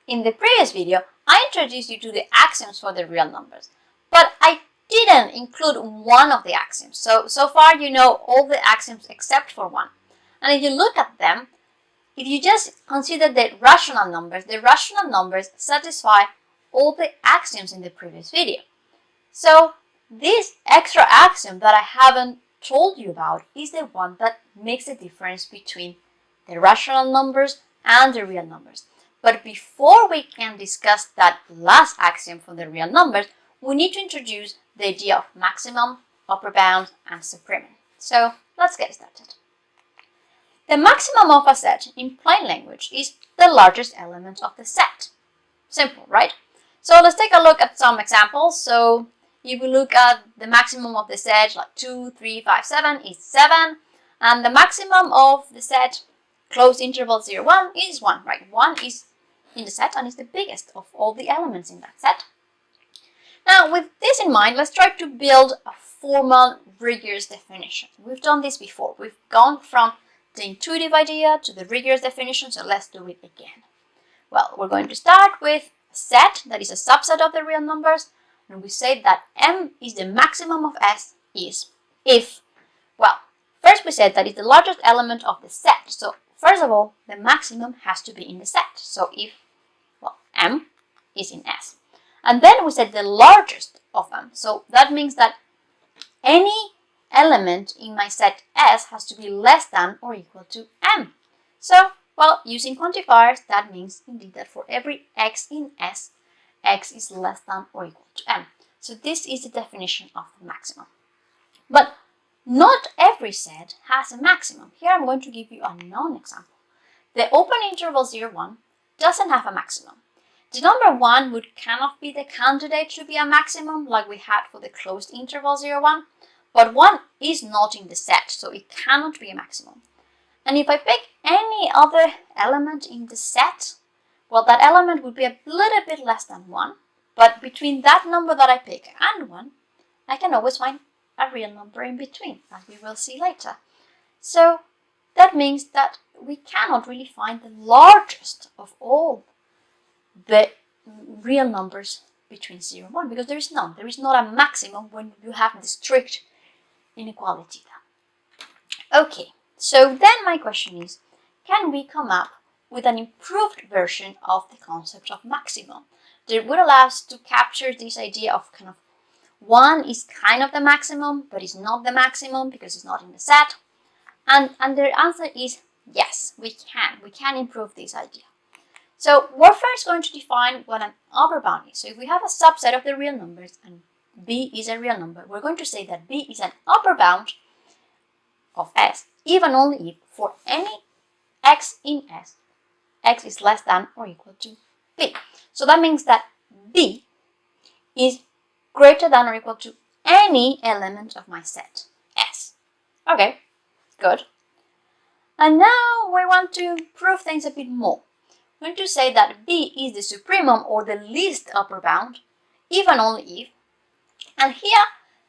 In the previous video, I introduced you to the axioms for the real numbers, but I didn't include one of the axioms. So far you know all the axioms except for one. And if you look at them, if you just consider the rational numbers satisfy all the axioms in the previous video. So this extra axiom that I haven't told you about is the one that makes the difference between the rational numbers and the real numbers. But before we can discuss that last axiom for the real numbers, we need to introduce the idea of maximum, upper bound, and supremum. So let's get started. The maximum of a set in plain language is the largest element of the set. Simple, right? So let's take a look at some examples. So if we look at the maximum of the set, like 2, 3, 5, 7 is 7. And the maximum of the set, closed interval 0, 1 is 1, right? 1 is in the set and is the biggest of all the elements in that set. Now, with this in mind, let's try to build a formal, rigorous definition. We've done this before. We've gone from the intuitive idea to the rigorous definition, so let's do it again. Well, we're going to start with a set that is a subset of the real numbers, and we say that M is the maximum of S is if, well, first we said that it's the largest element of the set. So first of all, the maximum has to be in the set. So if, well, M is in S. And then we said the largest of them. So that means that any element in my set S has to be less than or equal to M. So, well, using quantifiers, that means indeed that for every X in S, X is less than or equal to M. So this is the definition of the maximum. But not every set has a maximum. Here I'm going to give you a non-example. The open interval 0, 1 doesn't have a maximum. The number 1 cannot be the candidate to be a maximum like we had for the closed interval 0, 1. But 1 is not in the set, so it cannot be a maximum. And if I pick any other element in the set, well, that element would be a little bit less than 1. But between that number that I pick and 1, I can always find a real number in between, as we will see later. So that means that we cannot really find the largest of all the real numbers between 0 and 1, because there is none. There is not a maximum when you have the strict inequality. Okay, so then my question is, can we come up with an improved version of the concept of maximum that would allow us to capture this idea of kind of 1 is kind of the maximum, but it's not the maximum because it's not in the set? And the answer is yes, we can. We can improve this idea. So we're first going to define what an upper bound is. So if we have a subset of the real numbers and B is a real number, we're going to say that B is an upper bound of S, even only if for any X in S, X is less than or equal to B. So that means that B is greater than or equal to any element of my set S. Okay, good. And now we want to prove things a bit more. We're going to say that B is the supremum or the least upper bound, even only if. And here,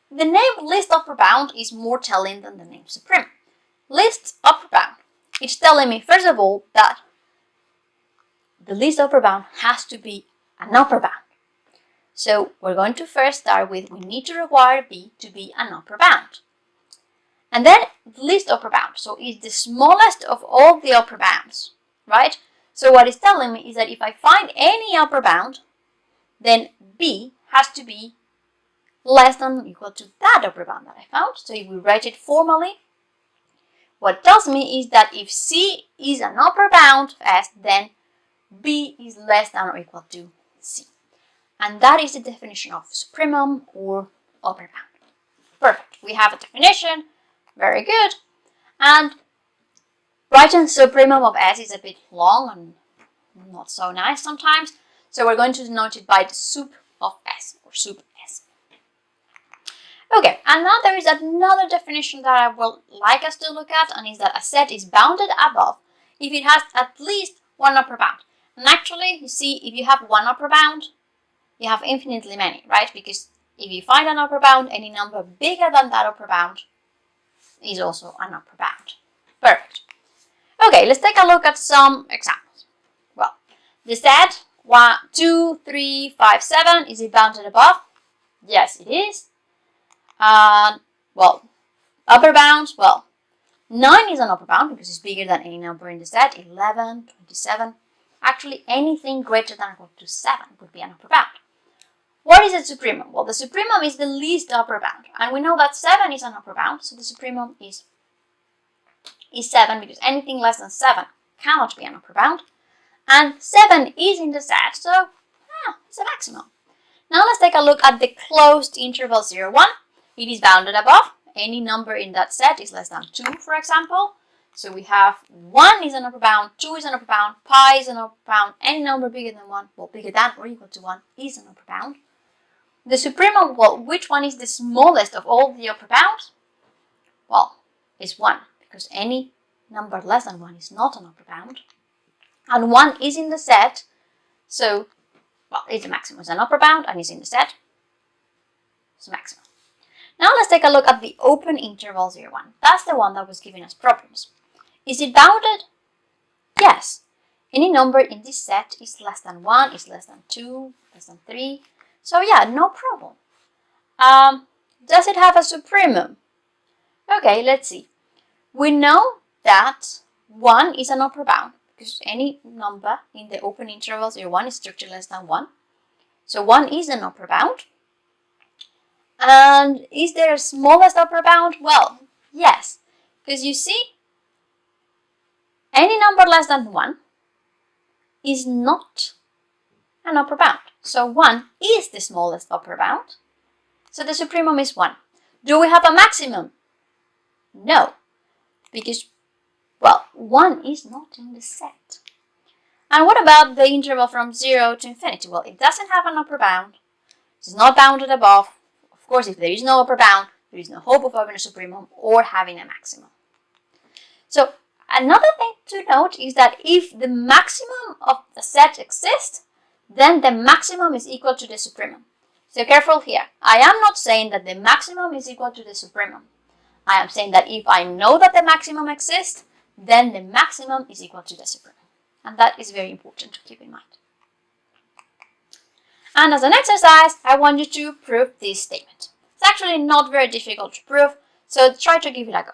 the name least upper bound is more telling than the name supremum. Least upper bound, it's telling me, first of all, that the least upper bound has to be an upper bound. So we're going to first start with, we need to require B to be an upper bound. And then the least upper bound, so it's the smallest of all the upper bounds, right? So what it's telling me is that if I find any upper bound, then B has to be less than or equal to that upper bound that I found. So if we write it formally, what it tells me is that if C is an upper bound of S, then B is less than or equal to C. And that is the definition of supremum or upper bound. Perfect. We have a definition. Very good. And writing supremum of S is a bit long and not so nice sometimes. So we're going to denote it by the sup of S or sup S. Okay, and now there is another definition that I would like us to look at, and is that a set is bounded above if it has at least one upper bound. And actually, you see, if you have one upper bound, you have infinitely many, right? Because if you find an upper bound, any number bigger than that upper bound is also an upper bound. Perfect. Okay, let's take a look at some examples. Well, the set 1, 2, 3, 5, 7. Is it bounded above? Yes, it is. Well, upper bound, well, 9 is an upper bound because it's bigger than any number in the set. 11, 27. Actually, anything greater than or equal to 7 would be an upper bound. What is a supremum? Well, the supremum is the least upper bound. And we know that 7 is an upper bound, so the supremum is 7 because anything less than 7 cannot be an upper bound. And 7 is in the set, so it's a maximum. Now let's take a look at the closed interval 0, 1. It is bounded above. Any number in that set is less than 2, for example. So we have 1 is an upper bound, 2 is an upper bound, pi is an upper bound, any number bigger than 1, well, bigger than or equal to 1 is an upper bound. The supremum, well, which one is the smallest of all the upper bounds? Well, it's 1, because any number less than 1 is not an upper bound. And 1 is in the set, so, well, it's a maximum. It's an upper bound and it's in the set. It's a maximum. Now let's take a look at the open interval 0, 1. That's the one that was giving us problems. Is it bounded? Yes. Any number in this set is less than 1, is less than 2, less than 3. So yeah, no problem. Does it have a supremum? Okay, let's see. We know that 1 is an upper bound because any number in the open interval 0, 1 is strictly less than 1. So 1 is an upper bound. And is there a smallest upper bound? Well, yes, because you see, any number less than 1 is not an upper bound. So 1 is the smallest upper bound. So the supremum is 1. Do we have a maximum? No, because, well, 1 is not in the set. And what about the interval from 0 to infinity? Well, it doesn't have an upper bound. It's not bounded above. Of course, if there is no upper bound, there is no hope of having a supremum or having a maximum. So another thing to note is that if the maximum of the set exists, then the maximum is equal to the supremum. So careful here. I am not saying that the maximum is equal to the supremum. I am saying that if I know that the maximum exists, then the maximum is equal to the supremum. And that is very important to keep in mind. And as an exercise, I want you to prove this statement. It's actually not very difficult to prove, so try to give it a go.